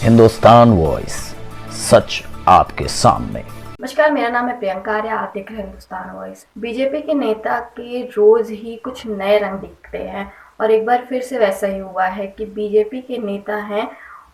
Hindustan voice, सच आपके सामने। नमस्कार, मेरा नाम है प्रियंका आर्य। आप देख रहे हैं हिंदुस्तान वॉइस। बीजेपी के नेता के रोज ही कुछ नए रंग दिखते हैं और एक बार फिर से वैसा ही हुआ है कि बीजेपी के नेता हैं,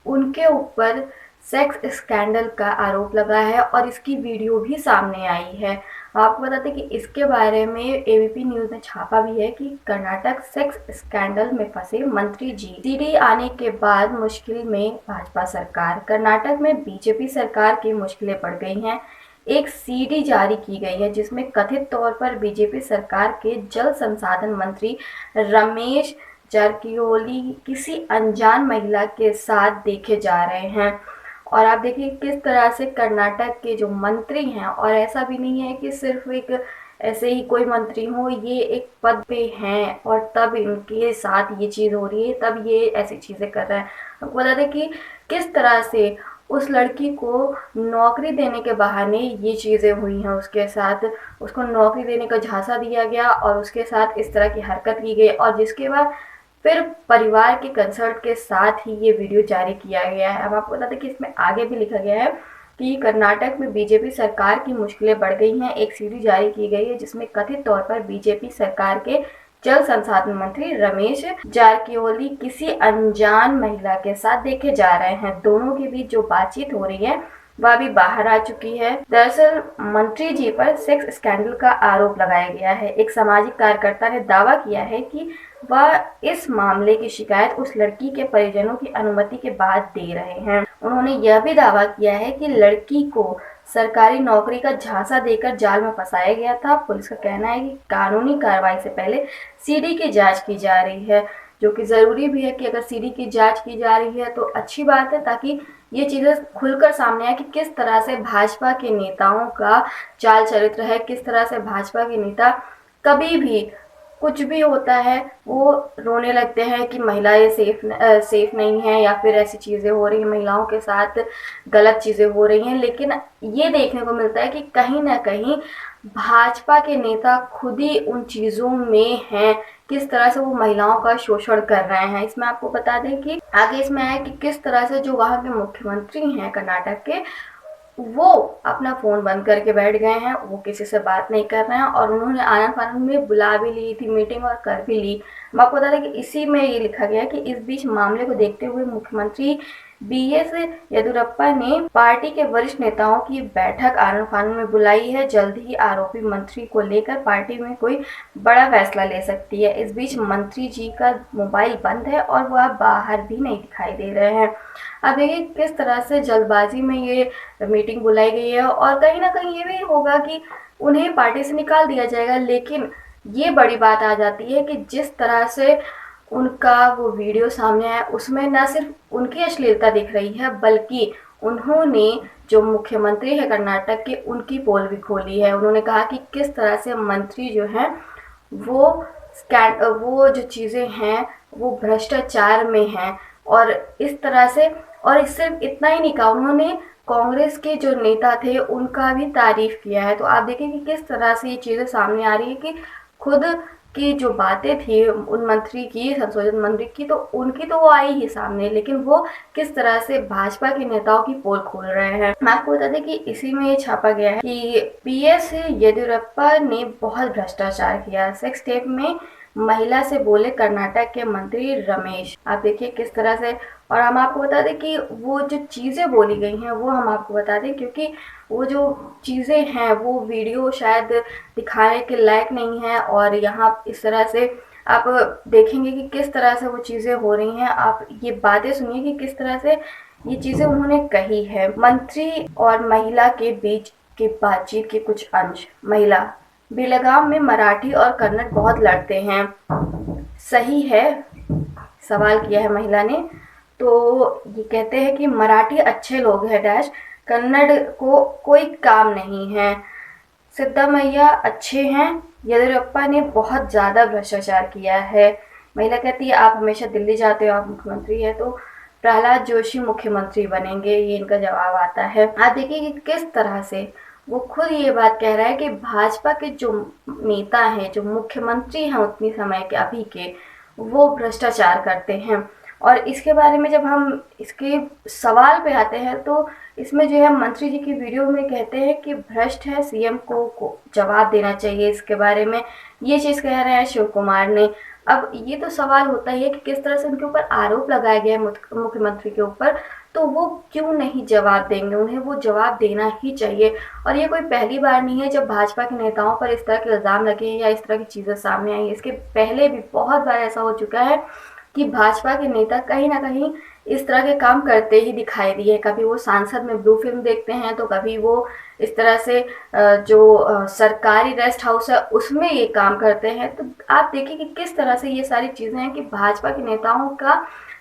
उनके ऊपर सेक्स स्कैंडल का आरोप लगा है और इसकी वीडियो भी सामने आई है। आपको बताते हैं कि इसके बारे में एबीपी न्यूज ने छापा भी है कि कर्नाटक सेक्स स्कैंडल में फंसे मंत्री जी, सीडी आने के बाद मुश्किल में भाजपा सरकार। कर्नाटक में बीजेपी सरकार की मुश्किलें बढ़ गई हैं। एक सीडी जारी की गई है जिसमें कथित तौर पर बीजेपी सरकार के जल संसाधन मंत्री रमेश जारकिहोली किसी अनजान महिला के साथ देखे जा रहे हैं। और आप देखिए किस तरह से कर्नाटक के जो मंत्री हैं, और ऐसा भी नहीं है कि सिर्फ एक ऐसे ही कोई मंत्री हो, ये एक पद पे हैं और तब इनके साथ ये चीज़ हो रही है, तब ये ऐसी चीज़ें कर रहे हैं। आपको बता दें कि किस तरह से उस लड़की को नौकरी देने के बहाने ये चीज़ें हुई हैं उसके साथ। उसको नौकरी देने का झांसा दिया गया और उसके साथ इस तरह की हरकत की गई और जिसके बाद फिर परिवार के कंसर्ट के साथ ही ये वीडियो जारी किया गया है। अब आपको बता दें कि इसमें आगे भी लिखा गया है कि कर्नाटक में बीजेपी सरकार की मुश्किलें बढ़ गई हैं। एक सीडी जारी की गई है जिसमें कथित तौर पर बीजेपी सरकार के जल संसाधन मंत्री रमेश जारकिहोली किसी अनजान महिला के साथ देखे जा रहे हैं। दोनों के बीच जो बातचीत हो रही है वह भी बाहर आ चुकी है। दरअसल मंत्री जी पर सेक्स स्कैंडल का आरोप लगाया गया है। एक सामाजिक कार्यकर्ता ने दावा किया है कि वह इस मामले की शिकायत उस लड़की के परिजनों की अनुमति के बाद दे रहे हैं। उन्होंने यह भी दावा किया है कि लड़की को सरकारी नौकरी का झांसा देकर जाल में फंसाया गया था। पुलिस का कहना है कि कानूनी कार्रवाई से पहले सीडी की जांच की जा रही है, जो कि जरूरी भी है कि अगर सीडी की जांच की जा रही है तो अच्छी बात है, ताकि ये चीजें खुलकर सामने आए कि किस तरह से भाजपा के नेताओं का चाल चरित्र है, किस तरह से भाजपा के नेता कभी भी कुछ भी होता है वो रोने लगते हैं कि महिलाएं सेफ नहीं है या फिर ऐसी चीज़ें हो रही हैं, महिलाओं के साथ गलत चीज़ें हो रही हैं। लेकिन ये देखने को मिलता है कि कहीं ना कहीं भाजपा के नेता खुद ही उन चीज़ों में हैं, किस तरह से वो महिलाओं का शोषण कर रहे हैं। इसमें आपको बता दें कि आगे इसमें है कि किस तरह से जो वहाँ के मुख्यमंत्री हैं कर्नाटक के, वो अपना फ़ोन बंद करके बैठ गए हैं, वो किसी से बात नहीं कर रहे हैं और उन्होंने आनन फानन में बुला भी ली थी मीटिंग और कर भी ली। मैं आपको बता दें कि इसी में ये लिखा गया कि इस बीच मामले को देखते हुए मुख्यमंत्री बीएस येदियुरप्पा ने पार्टी के वरिष्ठ नेताओं की बैठक आनन फानन में बुलाई है। जल्द ही आरोपी मंत्री को लेकर पार्टी में कोई बड़ा फैसला ले सकती है। इस बीच मंत्री जी का मोबाइल बंद है और वह बाहर भी नहीं दिखाई दे रहे हैं। अब देखिए किस तरह से जल्दबाजी में ये मीटिंग बुलाई गई है और कहीं ना कहीं ये भी होगा कि उन्हें पार्टी से निकाल दिया जाएगा। लेकिन ये बड़ी बात आ जाती है कि जिस तरह से उनका वो वीडियो सामने आया उसमें न सिर्फ उनकी अश्लीलता दिख रही है, बल्कि उन्होंने जो मुख्यमंत्री है कर्नाटक के, उनकी पोल भी खोली है। उन्होंने कहा कि किस तरह से मंत्री जो हैं वो जो चीज़ें हैं वो भ्रष्टाचार में हैं और इस तरह से। और सिर्फ इतना ही नहीं कहा, उन्होंने कांग्रेस के जो नेता थे उनका भी तारीफ किया है। तो आप देखें कि किस तरह से ये चीज़ें सामने आ रही है कि खुद की जो बातें थी उन मंत्री की, संशोधित मंत्री की, तो उनकी तो वो आई ही सामने, लेकिन वो किस तरह से भाजपा के नेताओं की पोल खोल रहे हैं। मैं आपको बता दें कि इसी में ये छापा गया है कि बीएस येदियुरप्पा ने बहुत भ्रष्टाचार किया। सेक्स टेप में महिला से बोले कर्नाटक के मंत्री रमेश। आप देखिए किस तरह से। और हम आपको बता दें कि वो जो चीज़ें बोली गई हैं वो हम आपको बता दें, क्योंकि वो जो चीज़ें हैं वो वीडियो शायद दिखाने के लायक नहीं है और यहाँ इस तरह से आप देखेंगे कि किस तरह से वो चीज़ें हो रही हैं। आप ये बातें सुनिए कि किस तरह से ये चीज़ें उन्होंने कही है। मंत्री और महिला के बीच की बातचीत के कुछ अंश। महिला, बेलगाम में मराठी और कन्नड़ बहुत लड़ते हैं, सही है? सवाल किया है महिला ने। तो ये कहते हैं कि मराठी अच्छे लोग हैं डैश, कन्नड़ को कोई काम नहीं है, सिद्धामैया अच्छे हैं, येदियुरप्पा ने बहुत ज़्यादा भ्रष्टाचार किया है। महिला कहती है आप हमेशा दिल्ली जाते हो, आप मुख्यमंत्री है तो प्रहलाद जोशी मुख्यमंत्री बनेंगे, ये इनका जवाब आता है। आप देखिए कि किस तरह से वो खुद ये बात कह रहा है कि भाजपा के जो नेता हैं, जो मुख्यमंत्री हैं उतनी समय के अभी के, वो भ्रष्टाचार करते हैं। और इसके बारे में जब हम इसके सवाल पे आते हैं तो इसमें जो है मंत्री जी की वीडियो में कहते हैं कि भ्रष्ट है, सीएम को जवाब देना चाहिए इसके बारे में, ये चीज़ कह रहे हैं शिव कुमार ने। अब ये तो सवाल होता ही है कि किस तरह से उनके ऊपर आरोप लगाया गया है मुख्यमंत्री के ऊपर, तो वो क्यों नहीं जवाब देंगे, उन्हें वो जवाब देना ही चाहिए। और ये कोई पहली बार नहीं है जब भाजपा के नेताओं पर इस तरह के इल्ज़ाम लगे हैं या इस तरह की चीज़ें सामने आई हैं। इसके पहले भी बहुत बार ऐसा हो चुका है कि भाजपा के नेता कहीं ना कहीं इस तरह के काम करते ही दिखाई दिए। कभी वो सांसद में ब्लू फिल्म देखते हैं, तो कभी वो इस तरह से जो सरकारी रेस्ट हाउस है उसमें ये काम करते हैं। तो आप देखिए कि किस तरह से ये सारी चीज़ें हैं कि भाजपा के नेताओं का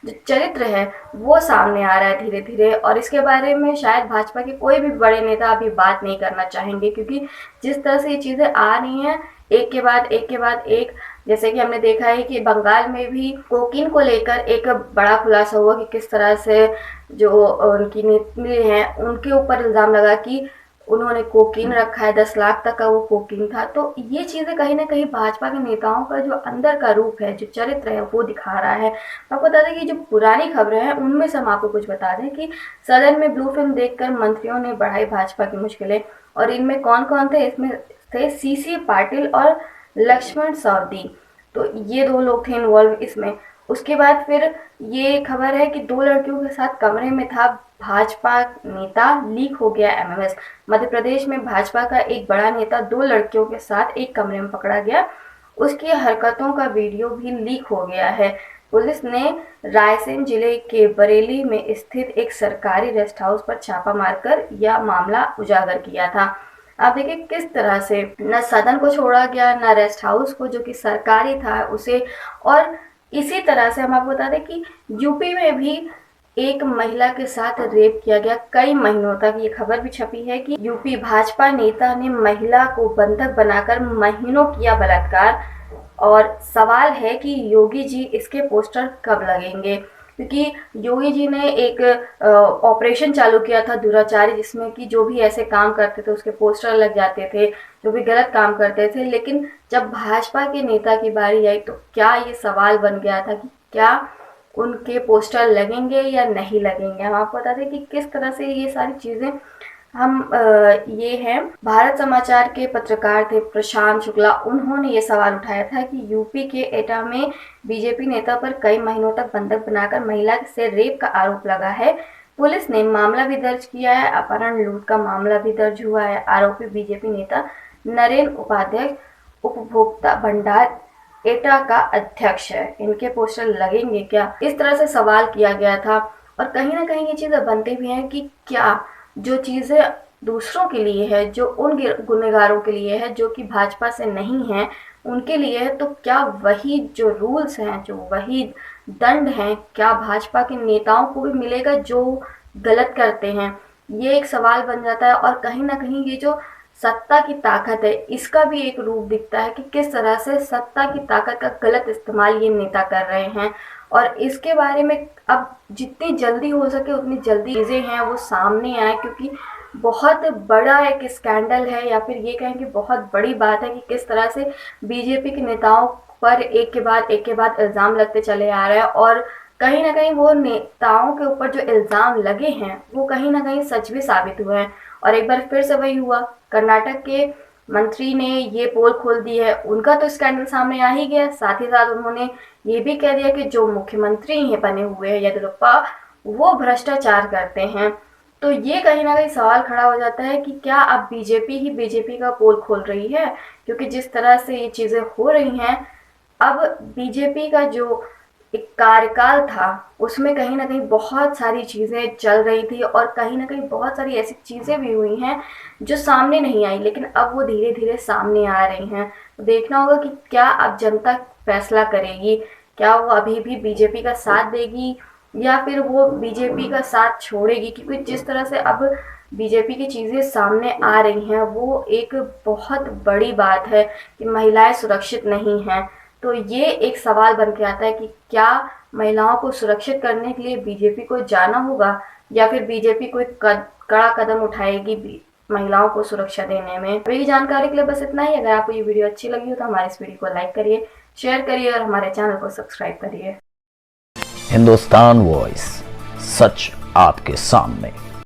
जो चरित्र है वो सामने आ रहा है धीरे धीरे। और इसके बारे में शायद भाजपा के कोई भी बड़े नेता अभी बात नहीं करना चाहेंगे, क्योंकि जिस तरह से ये चीज़ें आ रही हैं एक के बाद एक के बाद एक, जैसे कि हमने देखा है कि बंगाल में भी कोकीन को लेकर एक बड़ा खुलासा हुआ कि किस तरह से जो उनकी नेत्री हैं उनके ऊपर इल्ज़ाम लगा कि उन्होंने कोकीन रखा है, 10 लाख तक का वो कोकीन था। तो ये चीज़ें कहीं ना कहीं भाजपा के नेताओं का जो अंदर का रूप है, जो चरित्र है, वो दिखा रहा है। आपको बता दें कि जो पुरानी खबरें हैं उनमें से हम आपको कुछ बता दें कि सदन में ब्लू फिल्म देखकर मंत्रियों ने बढ़ाई भाजपा की मुश्किलें। और इनमें कौन कौन थे? इसमें थे सीसी पाटिल और लक्ष्मण सवदी, तो ये 2 लोग थे इन्वॉल्व इसमें। उसके बाद फिर ये खबर है कि 2 लड़कियों के साथ कमरे में था भाजपा नेता, लीक हो गया एमएमएस। मध्य प्रदेश में भाजपा का एक बड़ा नेता 2 लड़कियों के साथ एक कमरे में पकड़ा गया, उसकी हरकतों का वीडियो भी लीक हो गया है। पुलिस ने रायसेन जिले के बरेली में स्थित एक सरकारी रेस्ट हाउस पर छापा मारकर यह मामला उजागर किया था। आप देखिए किस तरह से न सदन को छोड़ा गया, न रेस्ट हाउस को जो कि सरकारी था उसे। और इसी तरह से हम आपको बता दें कि यूपी में भी एक महिला के साथ रेप किया गया कई महीनों तक। ये खबर भी छपी है कि यूपी भाजपा नेता ने महिला को बंधक बनाकर महीनों किया बलात्कार। और सवाल है कि योगी जी इसके पोस्टर कब लगेंगे, क्योंकि योगी जी ने एक ऑपरेशन चालू किया था दुराचारी, जिसमें कि जो भी ऐसे काम करते थे उसके पोस्टर लग जाते थे, जो भी गलत काम करते थे। लेकिन जब भाजपा के नेता की बारी आई तो क्या ये सवाल बन गया था कि क्या उनके पोस्टर लगेंगे या नहीं लगेंगे। हम आपको बता दें कि किस तरह से ये सारी चीज़ें ये हैं। भारत समाचार के पत्रकार थे प्रशांत शुक्ला, उन्होंने ये सवाल उठाया था कि यूपी के एटा में बीजेपी नेता पर कई महीनों तक बंधक बनाकर महिला से रेप का आरोप लगा है। पुलिस ने मामला भी दर्ज किया है, अपहरण लूट का मामला भी दर्ज हुआ है। आरोपी बीजेपी नेता नरेंद्र उपाध्याय उपभोक्ता भंडार एटा का अध्यक्ष है। इनके पोस्टर लगेंगे क्या, इस तरह से सवाल किया गया था। और कहीं ना कहीं ये चीज़ें बनती भी हैं कि क्या जो चीज़ें दूसरों के लिए है, जो उन गुनहगारों के लिए है जो कि भाजपा से नहीं है उनके लिए है, तो क्या वही जो रूल्स हैं, जो वही दंड हैं, क्या भाजपा के नेताओं को भी मिलेगा जो गलत करते हैं? ये एक सवाल बन जाता है। और कहीं ना कहीं ये जो सत्ता की ताकत है इसका भी एक रूप दिखता है कि किस तरह से सत्ता की ताकत का गलत इस्तेमाल ये नेता कर रहे हैं। और इसके बारे में अब जितनी जल्दी हो सके उतनी जल्दी चीज़ें हैं वो सामने आए, क्योंकि बहुत बड़ा एक स्कैंडल है या फिर ये कहें कि बहुत बड़ी बात है कि किस तरह से बीजेपी के नेताओं पर एक के बाद इल्ज़ाम लगते चले आ रहे हैं। और कहीं ना कहीं वो नेताओं के ऊपर जो इल्ज़ाम लगे हैं वो कहीं ना कहीं सच भी साबित हुए हैं। और एक बार फिर से वही हुआ, कर्नाटक के मंत्री ने ये पोल खोल दी है, उनका तो स्कैंडल सामने आ ही गया। साथ ही साथ उन्होंने ये भी कह दिया कि जो मुख्यमंत्री हैं बने हुए हैं येदियुरप्पा, वो भ्रष्टाचार करते हैं। तो ये कहीं ना कहीं सवाल खड़ा हो जाता है कि क्या अब बीजेपी ही बीजेपी का पोल खोल रही है, क्योंकि जिस तरह से ये चीज़ें हो रही हैं अब बीजेपी का जो एक कार्यकाल था उसमें कहीं ना कहीं बहुत सारी चीज़ें चल रही थी और कहीं ना कहीं बहुत सारी ऐसी चीज़ें भी हुई हैं जो सामने नहीं आई, लेकिन अब वो धीरे धीरे सामने आ रही हैं। तो देखना होगा कि क्या अब जनता फैसला करेगी, क्या वो अभी भी बीजेपी का साथ देगी या फिर वो बीजेपी का साथ छोड़ेगी। क्योंकि जिस तरह से अब बीजेपी की चीज़ें सामने आ रही हैं वो एक बहुत बड़ी बात है कि महिलाएं सुरक्षित नहीं हैं। तो ये एक सवाल बन के आता है कि क्या महिलाओं को सुरक्षित करने के लिए बीजेपी को जाना होगा या फिर बीजेपी कोई कड़ा कदम उठाएगी महिलाओं को सुरक्षा देने में। अभी की जानकारी के लिए बस इतना ही। अगर आपको ये वीडियो अच्छी लगी हो तो हमारे इस वीडियो को लाइक करिए, शेयर करिए और हमारे चैनल को सब्सक्राइब करिए। हिंदुस्तान वॉइस, सच आपके सामने।